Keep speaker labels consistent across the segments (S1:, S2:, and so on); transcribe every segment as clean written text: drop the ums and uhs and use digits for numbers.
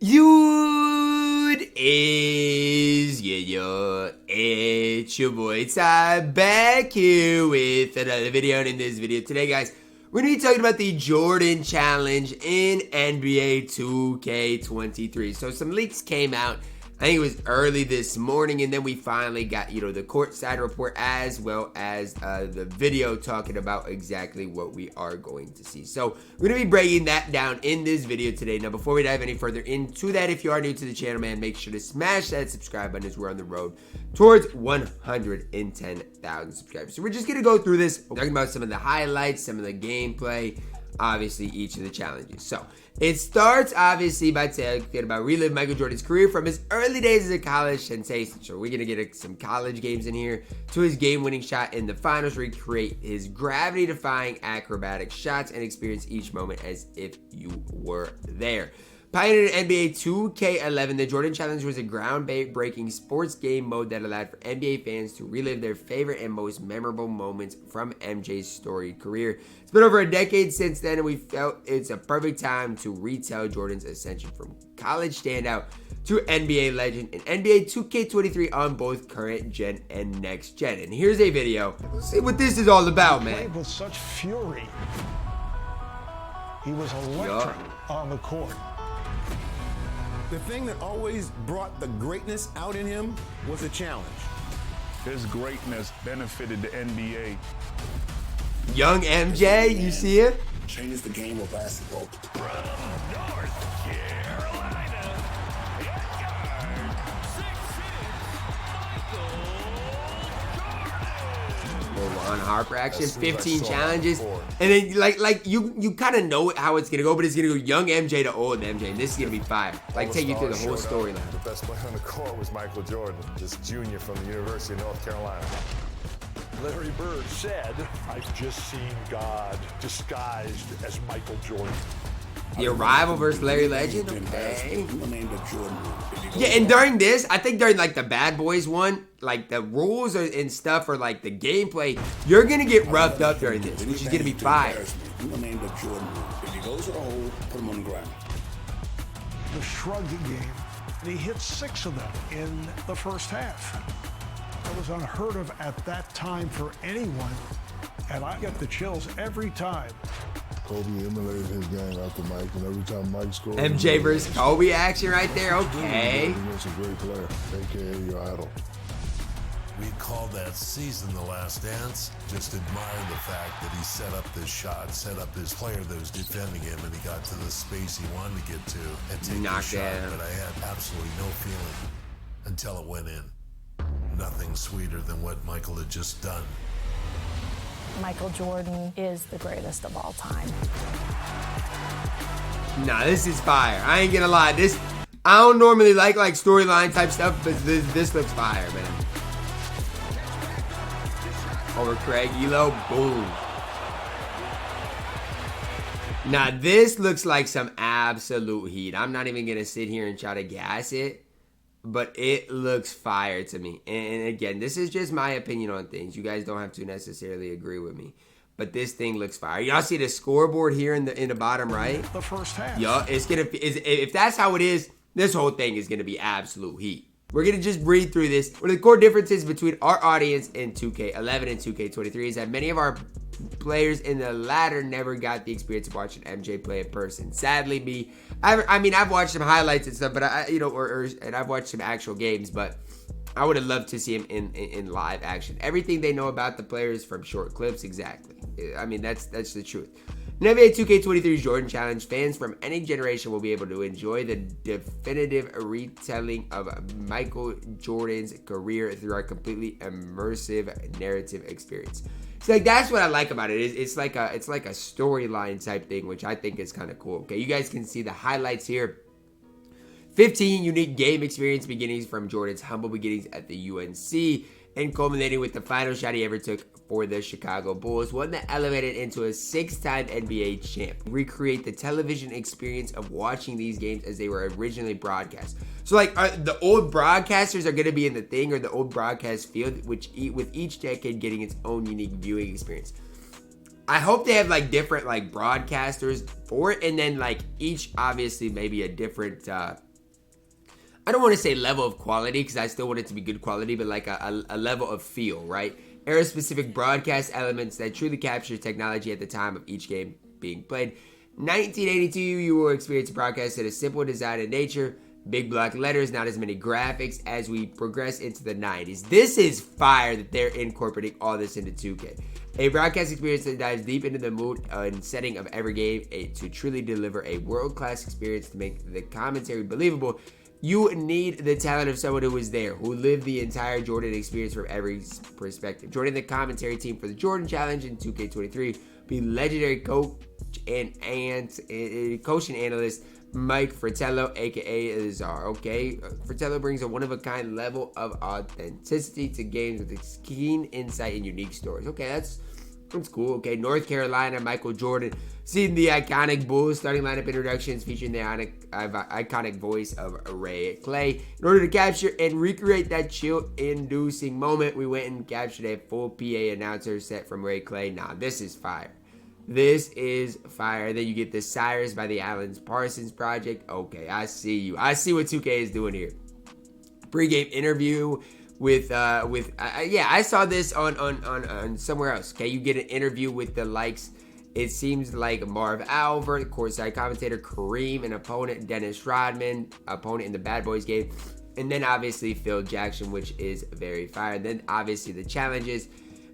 S1: It's your boy Ty back here with another video. And in this video today, guys, we're going to be talking about the Jordan Challenge in NBA 2K23. So some leaks came out, I think it was early this morning, and then we finally got, the courtside report as well as the video talking about exactly what we are going to see. So we're going to be breaking that down in this video today. Now, before we dive any further into that, if you are new to the channel, man, make sure to smash that subscribe button as we're on the road towards 110,000 subscribers. So we're just going to go through this, talking about some of the highlights, some of the gameplay, obviously each of the challenges. So it starts obviously by talking about relive Michael Jordan's career from his early days as a college sensation. So we're gonna get some college games in here, to his game-winning shot in the finals, recreate his gravity-defying acrobatic shots and experience each moment as if you were there. Pioneered NBA 2K11, the Jordan Challenge was a groundbreaking sports game mode that allowed for NBA fans to relive their favorite and most memorable moments from MJ's storied career. It's been over a decade since then, and we felt it's a perfect time to retell Jordan's ascension from college standout to NBA legend in NBA 2K23 on both current gen and next gen. And here's a video. Let's see what this is all about, man.
S2: Played with such fury. He was electric on the court.
S3: The thing that always brought the greatness out in him was a challenge.
S4: His greatness benefited the NBA.
S1: Young MJ, you see it?
S5: Changes the game of basketball.
S6: From North Carolina,
S1: On Harper action, 15 challenges, and then like you kind of know how it's gonna go, but it's gonna go young MJ to old MJ, and this is gonna be fire. Like take you through the whole storyline.
S7: The best player on the court was Michael Jordan, just junior from the University of North Carolina.
S8: Larry Bird said, "I've just seen God disguised as Michael Jordan."
S1: The arrival versus Larry Legend. Okay. Yeah, and during this, I think during like the Bad Boys one, like the rules and stuff, or like the gameplay, you're gonna get roughed up during this, which is gonna be fire.
S5: If he goes to the hole, put him on the ground.
S2: The shrug game, and he hit 6 of them in the first half. That was unheard of at that time for anyone, and I get the chills every time.
S9: Kobe emulated his game after Mike, and every time Mike scored,
S1: MJ versus Kobe action right there. Okay.
S9: He's a great player, aka your idol.
S10: We called that season The Last Dance. Just admire the fact that he set up this shot, set up his player that was defending him, and he got to the space he wanted to get to and take the shot. But I had absolutely no feeling until it went in. Nothing sweeter than what Michael had just done.
S11: Michael Jordan is the greatest of all time.
S1: Nah, this is fire. I ain't gonna lie. This, I don't normally like storyline type stuff, but this looks fire, man. Over Craig Elo, boom. Now this looks like some absolute heat. I'm not even gonna sit here and try to gas it, but it looks fire to me. And again, this is just my opinion on things. You guys don't have to necessarily agree with me, but this thing looks fire. Y'all see the scoreboard here in the bottom right?
S2: The first half.
S1: Yeah, it's gonna be, if that's how it is, this whole thing is gonna be absolute heat. We're gonna just breathe through this. One of the core differences between our audience in 2K11 and 2K23 is that many of our players in the latter never got the experience of watching MJ play in person. Sadly, I mean, I've watched some highlights and stuff, but and I've watched some actual games, but I would have loved to see him in live action. Everything they know about the players from short clips, exactly. I mean, that's the truth. In NBA 2K23's Jordan Challenge, fans from any generation will be able to enjoy the definitive retelling of Michael Jordan's career through a completely immersive narrative experience. So that's what I like about it. It's like a storyline type thing, which I think is kind of cool. Okay, you guys can see the highlights here. 15 unique game experience beginnings from Jordan's humble beginnings at the UNC and culminating with the final shot he ever took for the Chicago Bulls, one that elevated into a 6-time NBA champ. Recreate the television experience of watching these games as they were originally broadcast. So like the old broadcasters are going to be in the thing, or the old broadcast field, which with each decade getting its own unique viewing experience. I hope they have like different like broadcasters for it, and then like each obviously maybe a different I don't want to say level of quality because I still want it to be good quality, but like a level of feel, right? Era-specific broadcast elements that truly capture technology at the time of each game being played. 1982, you will experience a broadcast that is simple design in nature, big block letters, not as many graphics as we progress into the 90s. This is fire that they're incorporating all this into 2K. A broadcast experience that dives deep into the mood and setting of every game to truly deliver a world-class experience to make the commentary believable. You need the talent of someone who was there, who lived the entire Jordan experience from every perspective. Joining the commentary team for the Jordan Challenge in 2K23, be legendary coach and analyst Mike Fratello, aka Czar. Okay, Fratello brings a one-of-a-kind level of authenticity to games with its keen insight and unique stories. Okay, that's cool. Okay, North Carolina, Michael Jordan. Seeing the iconic Bulls starting lineup introductions featuring the iconic voice of Ray Clay. In order to capture and recreate that chill-inducing moment, we went and captured a full PA announcer set from Ray Clay. Nah, this is fire. This is fire. Then you get the Cyrus by the Alan Parsons Project. Okay, I see you. I see what 2K is doing here. Pre-game interview with I saw this on somewhere else. Okay, you get an interview with the likes. It seems like Marv Albert, courtside commentator Kareem, an opponent Dennis Rodman, opponent in the Bad Boys game, and then obviously Phil Jackson, which is very fire. And then obviously the challenges.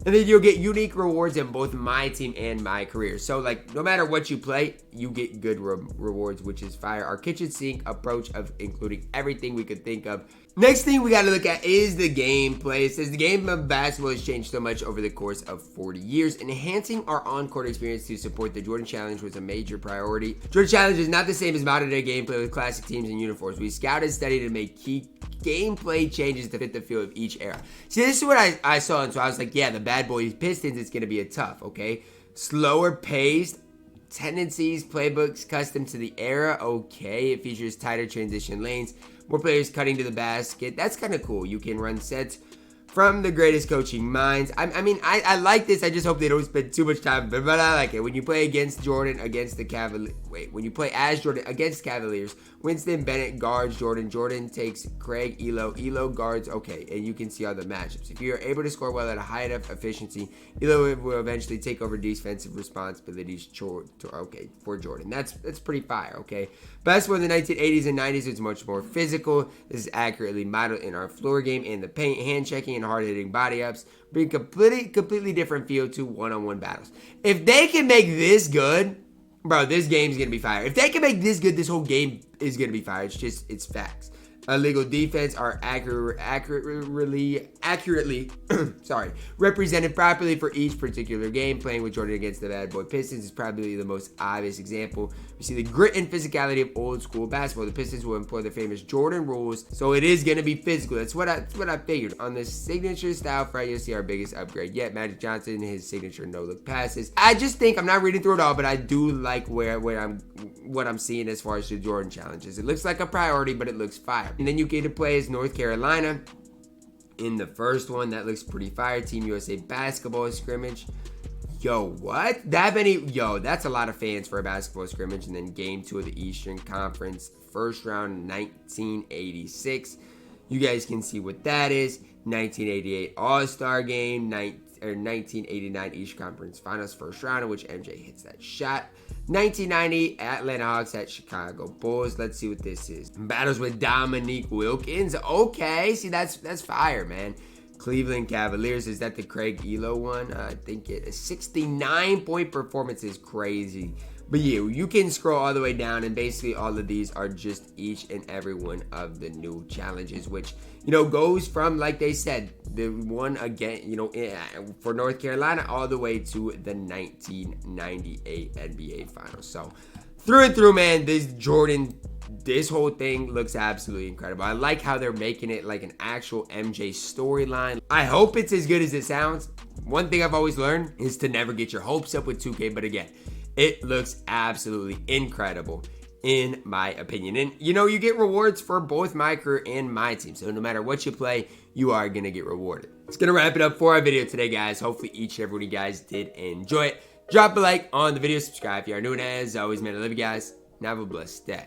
S1: And then you'll get unique rewards in both my team and my career. So, like, no matter what you play, you get good rewards, which is fire. Our kitchen sink approach of including everything we could think of. Next thing we got to look at is the gameplay. It says the game of basketball has changed so much over the course of 40 years. Enhancing our on-court experience to support the Jordan Challenge was a major priority. Jordan Challenge is not the same as modern-day gameplay with classic teams and uniforms. We scouted and studied to make key gameplay changes to fit the feel of each era. See, this is what I saw, and so I was like, yeah, the Bad Boys Pistons, it's going to be a tough, okay? Slower paced, tendencies, playbooks custom to the era, okay. It features tighter transition lanes, more players cutting to the basket. That's kind of cool. You can run sets from the greatest coaching minds. I mean, I like this. I just hope they don't spend too much time, but I like it. When you play against Jordan, against the Cavaliers, when you play as Jordan against Cavaliers, Winston Bennett guards Jordan. Jordan takes Craig Elo guards, okay, and you can see all the matchups. If you're able to score well at a high enough efficiency, Elo will eventually take over defensive responsibilities for Jordan. That's pretty fire, okay? Basketball in the 1980s and 90s was much more physical. This is accurately modeled in our floor game and the paint, hand checking, and hard-hitting body ups, bring completely different feel to one-on-one battles. If they can make this good, bro, this game's gonna be fire. If they can make this good, this whole game is gonna be fire. It's facts. Illegal defense are accurately represented properly for each particular game. Playing with Jordan against the Bad Boy Pistons is probably the most obvious example. We see the grit and physicality of old school basketball. The Pistons will employ the famous Jordan rules, so it is going to be physical. That's what I figured. On the signature style front, you'll see our biggest upgrade yet. Magic Johnson, his signature no-look passes. I just think, I'm not reading through it all, but I do like what I'm seeing as far as the Jordan challenges. It looks like a priority, but it looks fire. And then you get to play as North Carolina in the first one. That looks pretty fire. Team USA basketball scrimmage. Yo, what? That's a lot of fans for a basketball scrimmage. And then game 2 of the Eastern Conference, first round, 1986. You guys can see what that is. 1988 All-Star Game, 1989 Eastern Conference Finals first round, in which MJ hits that shot. 1990 Atlanta Hawks at Chicago Bulls. Let's see what this is. Battles with Dominique Wilkins. Okay, see, that's fire, man. Cleveland Cavaliers. Is that the Craig Elo one? I think it is. 69-point performance is crazy. But yeah, you can scroll all the way down, and basically all of these are just each and every one of the new challenges, which, goes from, like they said, the one again, for North Carolina all the way to the 1998 NBA Finals. So through and through, man, this whole thing looks absolutely incredible. I like how they're making it like an actual MJ storyline. I hope it's as good as it sounds. One thing I've always learned is to never get your hopes up with 2K, but again, it looks absolutely incredible, in my opinion. And, you get rewards for both my career and my team. So no matter what you play, you are going to get rewarded. It's going to wrap it up for our video today, guys. Hopefully each and every one of you guys did enjoy it. Drop a like on the video, subscribe if you are new, and as always, man, I love you guys, and have a blessed day.